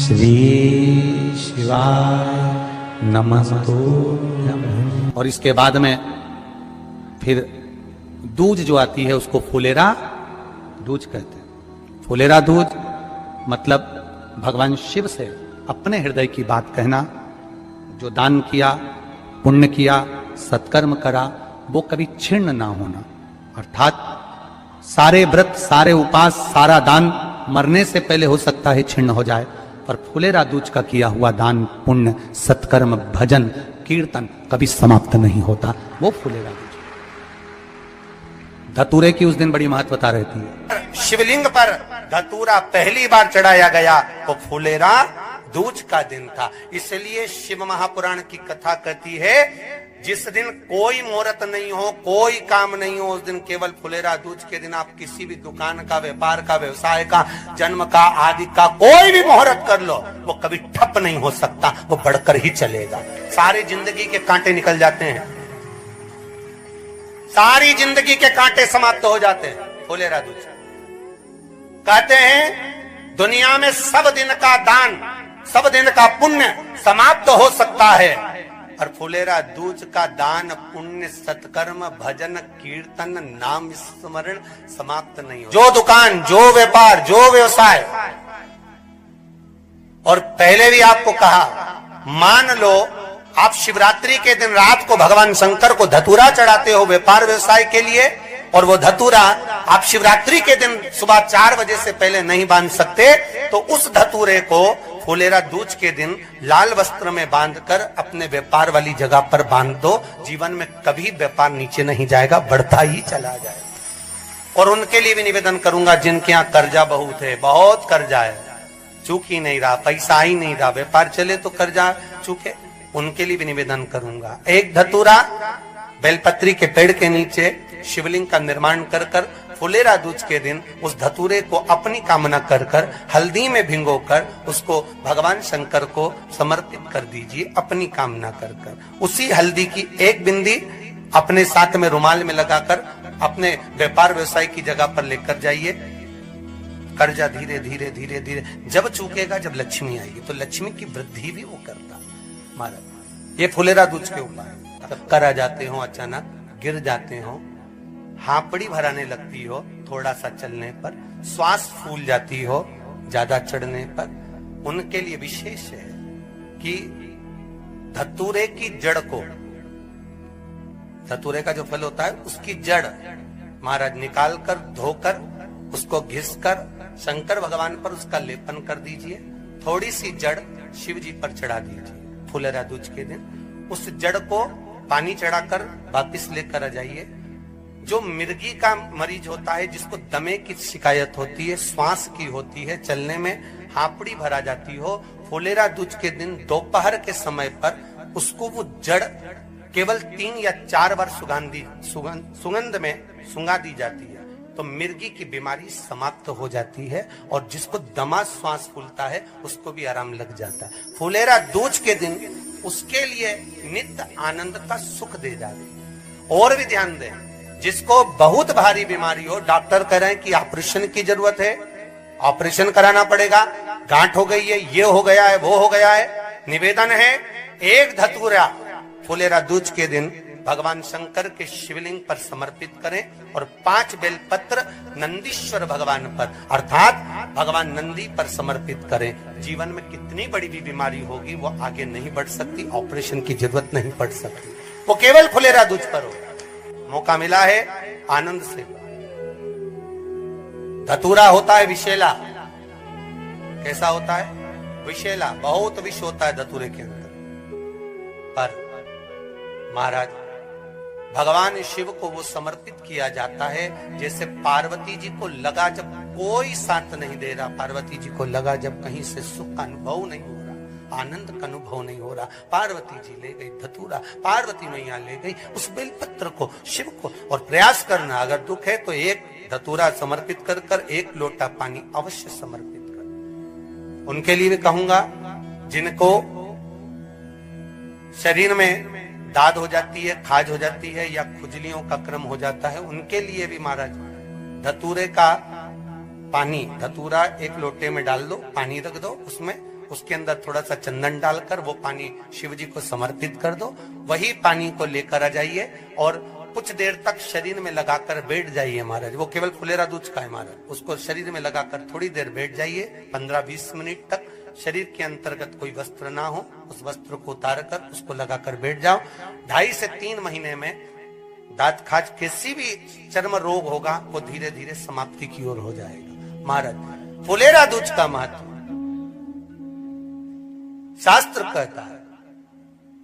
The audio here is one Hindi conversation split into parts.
श्री शिवाय नमस्तु। और इसके बाद में फिर दूज जो आती है उसको फुलेरा दूज कहते हैं। फुलेरा दूज मतलब भगवान शिव से अपने हृदय की बात कहना। जो दान किया, पुण्य किया, सत्कर्म करा, वो कभी क्षीण ना होना। अर्थात सारे व्रत, सारे उपास, सारा दान मरने से पहले हो सकता है छिन्न हो जाए, पर फुलेरा दूज का किया हुआ दान, पुण्य, सत्कर्म, भजन, कीर्तन कभी समाप्त नहीं होता। वो फुलेरा दूज। धतूरे की उस दिन बड़ी महत्वता रहती है। शिवलिंग पर धतूरा पहली बार चढ़ाया गया तो फुलेरा दूज का दिन था। इसलिए शिव महापुराण की कथा कहती है जिस दिन कोई मुहूर्त नहीं हो, कोई काम नहीं हो, उस दिन केवल फुलेरा दूज के दिन आप किसी भी दुकान का, व्यापार का, व्यवसाय का, जन्म का, आदि का कोई भी मुहूर्त कर लो, वो कभी ठप नहीं हो सकता, वो बढ़कर ही चलेगा। सारी जिंदगी के कांटे निकल जाते हैं, सारी जिंदगी के कांटे समाप्त हो जाते हैं फुलेरा दूज। कहते हैं दुनिया में सब दिन का दान, सब दिन का पुण्य समाप्त हो सकता है, और फुलेरा दूज का दान, पुण्य, सत्कर्म, भजन, कीर्तन, नाम स्मरण समाप्त नहीं हो। जो दुकान, जो व्यापार, जो व्यवसाय, और पहले भी आपको कहा, मान लो आप शिवरात्रि के दिन रात को भगवान शंकर को धतूरा चढ़ाते हो व्यापार व्यवसाय के लिए, और वो धतूरा आप शिवरात्रि के दिन सुबह 4 बजे से पहले नहीं बांध सकते, तो उस धतूरे को फुलेरा दूज के दिन लाल वस्त्र में बांधकर अपने व्यापार वाली जगह पर बांध दो। जीवन में कभी व्यापार नीचे नहीं जाएगा, बढ़ता ही चला जाएगा। और उनके लिए भी निवेदन करूंगा जिनके यहाँ कर्जा बहुत है, बहुत कर्जा है, चूक ही नहीं रहा, पैसा ही नहीं रहा, व्यापार चले तो कर्जा चूके, उनके लिए भी निवेदन करूंगा। एक धतूरा बेलपत्री के पेड़ के नीचे शिवलिंग का निर्माण कर कर फुलेरा दूज के दिन उस धतूरे को अपनी कामना कर कर हल्दी में भिंगोकर उसको भगवान शंकर को समर्पित कर दीजिए, अपनी कामना कर कर। उसी हल्दी की एक बिंदी अपने साथ में रुमाल में लगाकर अपने व्यापार व्यवसाय की जगह पर लेकर जाइए। कर्जा धीरे धीरे धीरे धीरे जब चूकेगा, जब लक्ष्मी आएगी, तो लक्ष्मी की वृद्धि भी वो करता महाराज। ये फुलेरा दूज के उपाय। जब कर आ जाते हो, अचानक गिर जाते हो, हापड़ी भराने लगती हो थोड़ा सा चलने पर, श्वास फूल जाती हो ज्यादा चढ़ने पर, उनके लिए विशेष है कि धतूरे की जड़ को, धतूरे का जो फल होता है उसकी जड़ महाराज निकाल कर, धोकर, उसको घिसकर शंकर भगवान पर उसका लेपन कर दीजिए। थोड़ी सी जड़ शिव जी पर चढ़ा दीजिए फुलेरा दूज के दिन। उस जड़ को पानी चढ़ाकर वापिस लेकर आ जाइए। जो मिर्गी का मरीज होता है, जिसको दमे की शिकायत होती है, श्वास की होती है, चलने में हापड़ी भरा जाती हो, फुलेरा दूज के दिन दोपहर के समय पर उसको वो जड़ केवल 3 या 4 बार सुगंध में सुंगा दी जाती है, तो मिर्गी की बीमारी समाप्त हो जाती है, और जिसको दमा श्वास फूलता है उसको भी आराम लग जाता है। फुलेरा दूज के दिन उसके लिए नित्य आनंद का सुख दे जाती है। और भी ध्यान दें, जिसको बहुत भारी बीमारी हो, डॉक्टर कह रहे हैं कि ऑपरेशन की जरूरत है, ऑपरेशन कराना पड़ेगा, गांठ हो गई है, ये हो गया है, वो हो गया है, निवेदन है एक धतूरा फुलेरा दूज के दिन भगवान शंकर के शिवलिंग पर समर्पित करें, और 5 बेलपत्र नंदीश्वर भगवान पर, अर्थात भगवान नंदी पर समर्पित करें। जीवन में कितनी बड़ी भी बीमारी होगी वो आगे नहीं बढ़ सकती, ऑपरेशन की जरूरत नहीं पड़ सकती, वो केवल फुलेरा दूज पर हो। मौका मिला है, आनंद से। धतूरा होता है विषैला। कैसा होता है? विषैला, बहुत विष होता है धतूरे के अंदर। पर महाराज भगवान शिव को वो समर्पित किया जाता है, जैसे पार्वती जी को लगा जब कोई साथ नहीं दे रहा, पार्वती जी को लगा जब कहीं से सुख का अनुभव नहीं हो रहा, आनंद का अनुभव नहीं हो रहा, पार्वती जी ले गई धतूरा, पार्वती मैया ले गई उस बेलपत्र को शिव को। और प्रयास करना, अगर दुख है तो एक धतूरा समर्पित कर कर 1 लोटा पानी अवश्य समर्पित कर। उनके लिए भी कहूंगा जिनको शरीर में दाद हो जाती है, खाज हो जाती है, या खुजलियों का क्रम हो जाता है, उनके लिए भी महाराज धतूरे का पानी, धतूरा 1 लोटे में डाल दो, पानी रख दो, उसमें उसके अंदर थोड़ा सा चंदन डालकर वो पानी शिव जी को समर्पित कर दो। वही पानी को लेकर आ जाइए और कुछ देर तक शरीर में लगाकर बैठ जाइए महाराज। वो केवल फुलेरा दूध का है महाराज, उसको शरीर में लगाकर थोड़ी देर बैठ जाइए, 15-20 मिनट तक। शरीर के अंतर्गत कोई वस्त्र ना हो, उस वस्त्र को उतार कर उसको लगाकर बैठ जाओ। 2.5 से 3 महीने में दांत खाज किसी भी चर्म रोग होगा वो धीरे धीरे समाप्ति की ओर हो जाएगा महाराज। फुलेरा दूध का महत्व शास्त्र कहता है,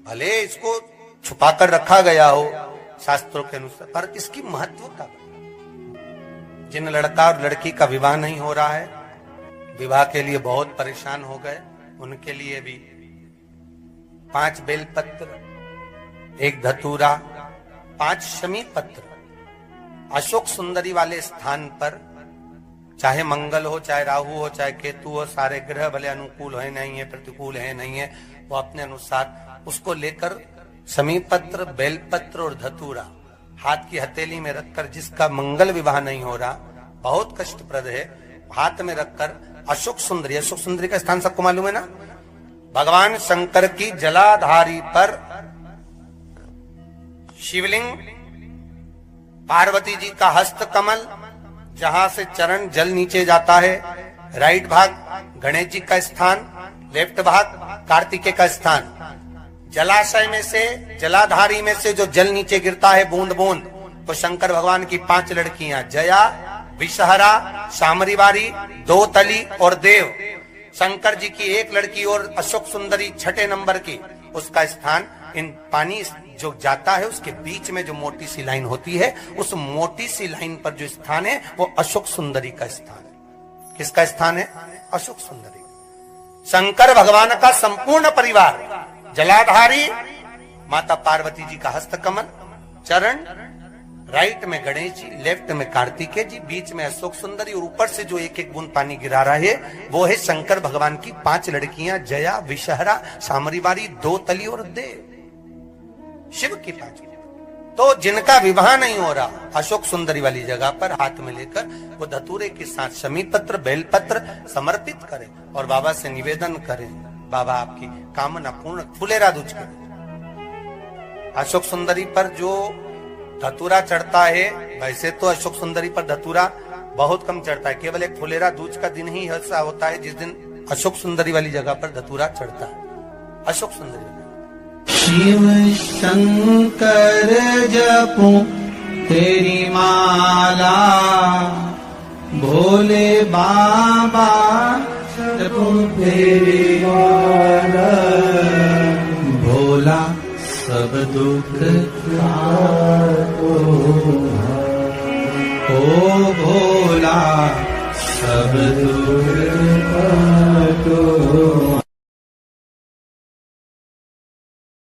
भले इसको छुपाकर रखा गया हो शास्त्रों के अनुसार, पर इसकी महत्व का जिन लड़का और लड़की का विवाह नहीं हो रहा है, विवाह के लिए बहुत परेशान हो गए, उनके लिए भी 5 बेलपत्र, 1 धतूरा, 5 शमी पत्र अशोक सुंदरी वाले स्थान पर, चाहे मंगल हो, चाहे राहु हो, चाहे केतु हो, सारे ग्रह भले अनुकूल है नहीं है, प्रतिकूल है नहीं है, वो अपने अनुसार उसको लेकर शमी पत्र, बेलपत्र और धतूरा हाथ की हथेली में रखकर, जिसका मंगल विवाह नहीं हो रहा, बहुत कष्टप्रद है, हाथ में रखकर अशोक सुंदरी का स्थान सबको मालूम है ना, भगवान शंकर की जलाधारी पर शिवलिंग, पार्वती जी का हस्त कमल, जहां से चरण जल नीचे जाता है, राइट भाग गणेश जी का स्थान, लेफ्ट भाग कार्तिकेय का स्थान। जलाशय में से, जलाधारी में से जो जल नीचे गिरता है बूंद बूंद, तो शंकर भगवान की 5 लड़कियां, जया, विषहरा, शामरीवारी, 2 तली और देव। शंकर जी की 1 लड़की और अशोक सुंदरी 6 नंबर की, उसका स्थान, इन पानी जो जाता है उसके बीच में जो मोटी सी लाइन होती है, उस मोटी सी लाइन पर जो स्थान है वो अशोक सुंदरी का स्थान है। किसका स्थान है? अशोक सुंदरी। शंकर भगवान का संपूर्ण परिवार, जलाधारी माता पार्वती जी का हस्तकमल, चरण, राइट में गणेश जी, लेफ्ट में कार्तिकेय जी, बीच में अशोक सुंदरी, और ऊपर से जो 1-1 बूंद पानी गिरा रहा है वो है शंकर भगवान की 5 लड़कियां, जया, विषहरा, शामरीवारी, 2 तली और देव। शिव की 5। तो जिनका विवाह नहीं हो रहा, अशोक सुंदरी वाली जगह पर हाथ में लेकर वो धतूरे के साथ शमी पत्र, बेलपत्र समर्पित करें और बाबा से निवेदन करें, बाबा आपकी कामना पूर्ण, फुलेरा दूज करें। अशोक सुंदरी पर जो धतूरा चढ़ता है, वैसे तो अशोक सुंदरी पर धतूरा बहुत कम चढ़ता है, केवल एक फुलेरा दूज का दिन ही ऐसा होता है जिस दिन अशोक सुंदरी वाली जगह पर धतूरा चढ़ता है। अशोक सुंदरी शिव शंकर जपूं तेरी माला, भोले बाबा जपूं तेरी माला, भोला सब दुख ओ भोला सब दुख